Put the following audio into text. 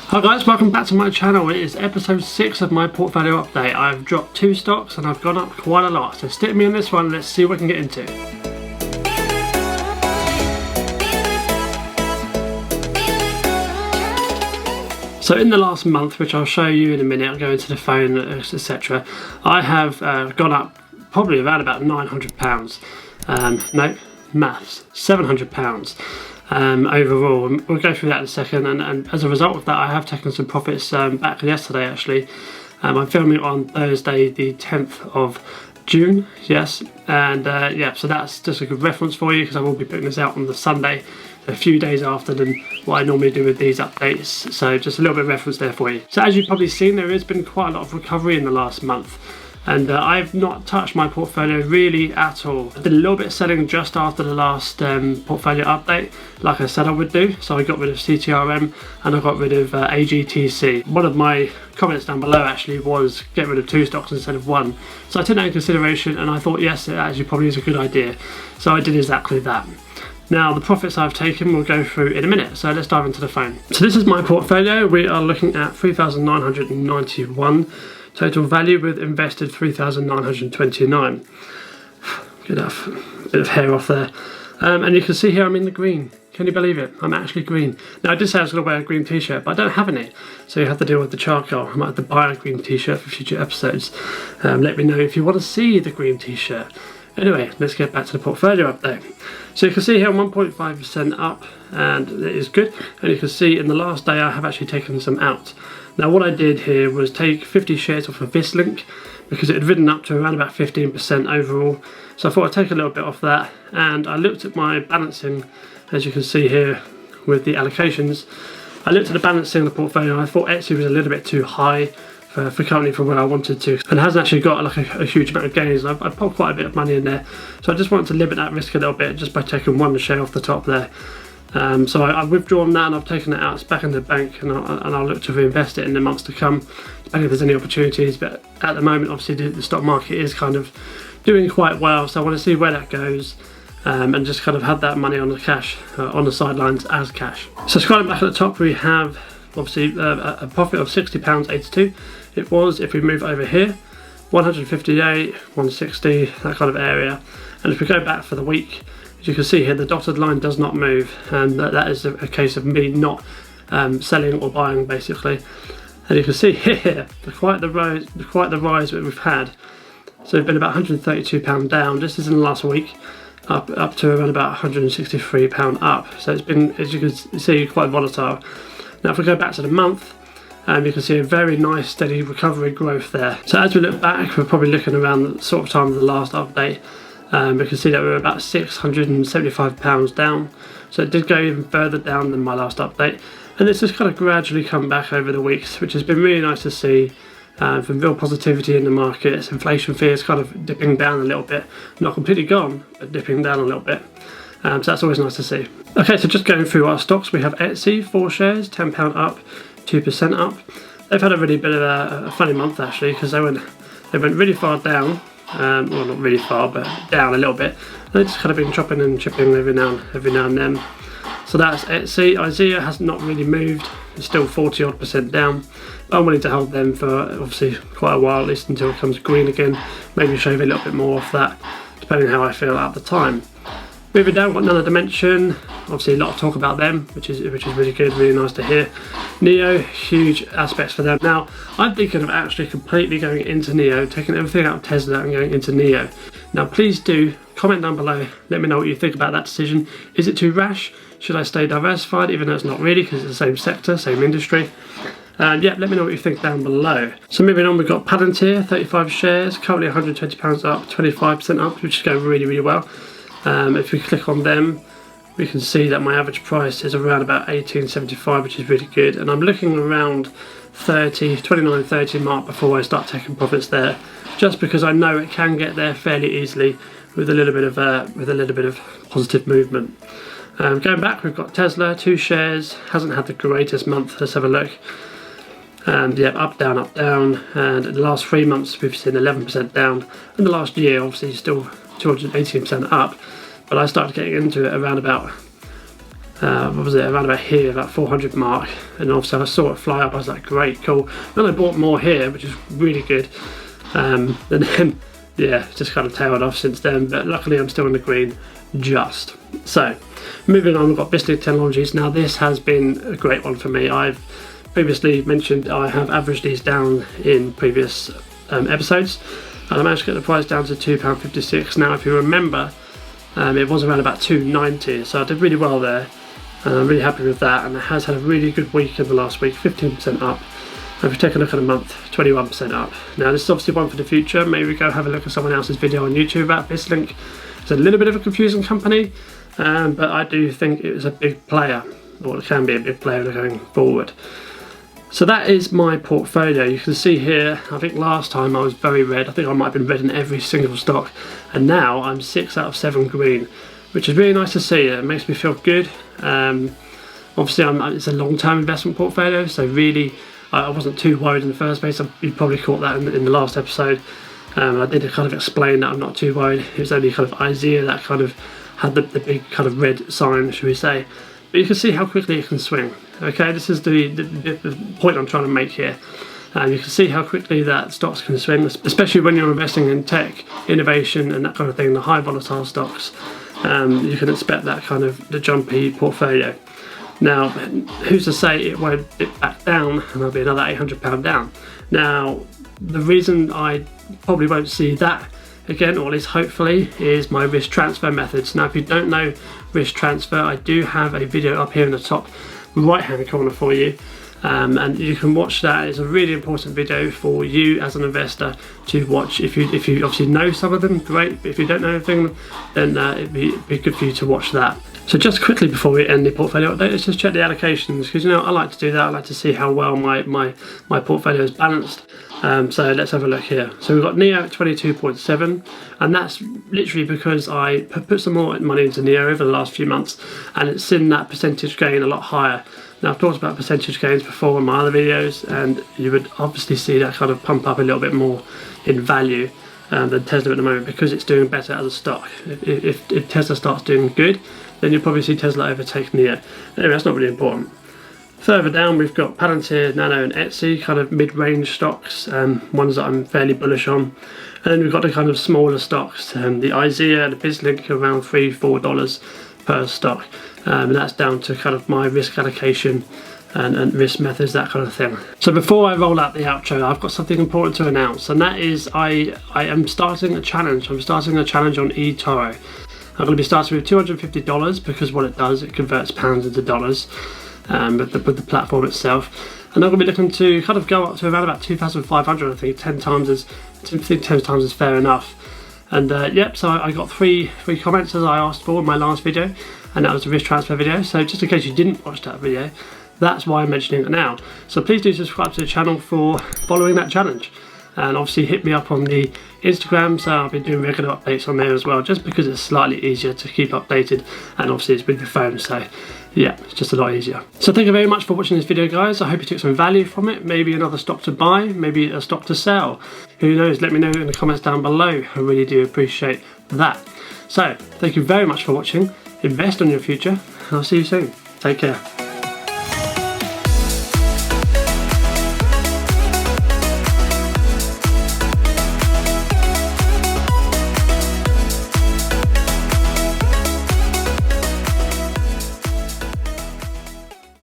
Hi guys, welcome back to my channel. It is episode 6 of my portfolio update. I've dropped 2 stocks and I've gone up quite a lot. So stick with me on this one, let's see what we can get into. So in the last month, which I'll show you in a minute, I'll go into the phone, etc. I have gone up probably around about £900. No, maths, £700. Overall, and we'll go through that in a second, and as a result of that I have taken some profits back yesterday actually. I'm filming on Thursday the 10th of June, yes, and yeah, so that's just a good reference for you because I will be putting this out on the Sunday, a few days after than what I normally do with these updates, so just a little bit of reference there for you. So as you've probably seen, there has been quite a lot of recovery in the last month. And I've not touched my portfolio really at all. I did a little bit of selling just after the last portfolio update, like I said I would do. So I got rid of CTRM and I got rid of AGTC. One of my comments down below actually was get rid of 2 stocks instead of 1. So I took that into consideration and I thought yes, it actually probably is a good idea. So I did exactly that. Now the profits I've taken we'll go through in a minute, so let's dive into the phone. So this is my portfolio. We are looking at 3,991. Total value with invested 3,929. Good enough. Bit of hair off there. And you can see here I'm in the green. Can you believe it? I'm actually green. Now I did say I was going to wear a green t-shirt, but I don't have any. So you have to deal with the charcoal. I might have to buy a green t-shirt for future episodes. Let me know if you want to see the green t-shirt. Anyway, let's get back to the portfolio update. So you can see here I'm 1.5% up, and it is good. And you can see in the last day I have actually taken some out. Now what I did here was take 50 shares off of this link because it had ridden up to around about 15% overall. So I thought I'd take a little bit off that, and I looked at my balancing, as you can see here with the allocations. I looked at the balancing of the portfolio and I thought Etsy was a little bit too high for currently for where I wanted to, and it hasn't actually got like a huge amount of gains. I've put quite a bit of money in there, so I just wanted to limit that risk a little bit just by taking 1 share off the top there. So I've withdrawn that and I've taken it out. It's back in the bank, and I'll look to reinvest it in the months to come, depending if there's any opportunities. But at the moment, obviously, the stock market is kind of doing quite well, so I want to see where that goes, and just kind of have that money on the cash, on the sidelines as cash. So scrolling back at the top, we have obviously a profit of £60.82. It was, if we move over here, 158, 160, that kind of area. And if we go back for the week, as you can see here, the dotted line does not move, and that is a case of me not selling or buying basically. And you can see here quite the rise that we've had. So we've been about £132 down. This is in the last week, up to around about £163 up. So it's been, as you can see, quite volatile. Now if we go back to the month, you can see a very nice steady recovery growth there. So as we look back, we're probably looking around the sort of time of the last update. We can see that we're about £675 down, so it did go even further down than my last update, and this has kind of gradually come back over the weeks, which has been really nice to see. From real positivity in the markets, inflation fears kind of dipping down a little bit, not completely gone, but dipping down a little bit. So that's always nice to see. Okay, so just going through our stocks, we have Etsy, 4 shares, £10 up, 2% up. They've had a really bit of a funny month actually, because they went really far down. Well, not really far, but down a little bit. They've just kind of been chopping and chipping every now and then. So that's Etsy. IZEA has not really moved. It's still 40% down. I'm willing to hold them for obviously quite a while, at least until it comes green again. Maybe shave a little bit more off that, depending on how I feel at the time. Moving down, got Nano Dimension. Obviously a lot of talk about them, which is really good, really nice to hear. Nio, huge aspects for them. Now, I'm thinking of actually completely going into Nio, taking everything out of Tesla and going into Nio. Now, please do comment down below. Let me know what you think about that decision. Is it too rash? Should I stay diversified, even though it's not really, because it's the same sector, same industry? And yeah, let me know what you think down below. So moving on, we've got Palantir, 35 shares, currently £120 up, 25% up, which is going really, really well. If we click on them, we can see that my average price is around about $18.75, which is really good, and I'm looking around 29.30 mark before I start taking profits there, just because I know it can get there fairly easily with a little bit of positive movement. Going back, we've got Tesla, 2 shares, hasn't had the greatest month. Let's have a look. Yeah, up, down, and in the last 3 months we've seen 11% down, and the last year obviously still 218% up, but I started getting into it around about what was it, around about here, about 400 mark, and obviously I saw it fly up. I was like, great, cool. Then I bought more here, which is really good, and then yeah, just kind of tailed off since then, but luckily I'm still in the green just. So moving on, we've got Biscuit Technologies. Now this has been a great one for me. I've previously mentioned I have averaged these down in previous episodes, and I managed to get the price down to £2.56. Now if you remember, it was around about £2.90, so I did really well there, and I'm really happy with that, and it has had a really good week in the last week, 15% up. And if you take a look at a month, 21% up. Now this is obviously one for the future. Maybe go have a look at someone else's video on YouTube about Bisslink. It's a little bit of a confusing company, but I do think it is a big player, or it can be a big player going forward. So that is my portfolio. You can see here, I think last time I was very red. I think I might have been red in every single stock, and now I'm 6 out of 7 green, which is really nice to see. It makes me feel good. Obviously it's a long-term investment portfolio, so really I wasn't too worried in the first place. You probably caught that in the last episode. I did kind of explain that I'm not too worried. It was only kind of IZEA that kind of had the big kind of red sign, should we say. But you can see how quickly it can swing. Okay, this is the point I'm trying to make here. You can see how quickly that stocks can swing, especially when you're investing in tech, innovation and that kind of thing, the high volatile stocks. You can expect that kind of the jumpy portfolio. Now, who's to say it won't dip back down and there'll be another £800 down? Now, the reason I probably won't see that again, or at least hopefully, is my risk transfer methods. Now, if you don't know risk transfer, I do have a video up here in the top right hand corner for you, and you can watch that. It's a really important video for you as an investor to watch. If you obviously know some of them, great, but if you don't know anything, then it'd be good for you to watch that. So just quickly before we end the portfolio update, let's just check the allocations, because you know I like to do that. I like to see how well my portfolio is balanced. So let's have a look here. So we've got Nio at 22.7, and that's literally because I put some more money into Nio over the last few months, and it's seen that percentage gain a lot higher. Now I've talked about percentage gains before in my other videos, and you would obviously see that kind of pump up a little bit more in value than Tesla at the moment, because it's doing better as a stock. If Tesla starts doing good, then you'll probably see Tesla overtake Nio. Anyway, that's not really important. Further down, we've got Palantir, Nano and Etsy, kind of mid-range stocks, ones that I'm fairly bullish on. And then we've got the kind of smaller stocks, the IZEA, the Bisslink, around $3-4 per stock. And that's down to kind of my risk allocation and risk methods, that kind of thing. So before I roll out the outro, I've got something important to announce, and that is I am starting a challenge. I'm starting a challenge on eToro. I'm going to be starting with $250, because what it does, it converts pounds into dollars. With the platform itself, and I'm going to be looking to kind of go up to around about 2,500. I think 10 times is fair enough. And yep, so I got three comments as I asked for in my last video, and that was the risk transfer video. So just in case you didn't watch that video, that's why I'm mentioning it now. So please do subscribe to the channel for following that challenge, and obviously hit me up on the Instagram. So I'll be doing regular updates on there as well, just because it's slightly easier to keep updated, and obviously it's with your phone, so yeah, it's just a lot easier. So thank you very much for watching this video, guys. I hope you took some value from it. Maybe another stock to buy, maybe a stock to sell. Who knows? Let me know in the comments down below. I really do appreciate that. So thank you very much for watching. Invest on your future, and I'll see you soon. Take care.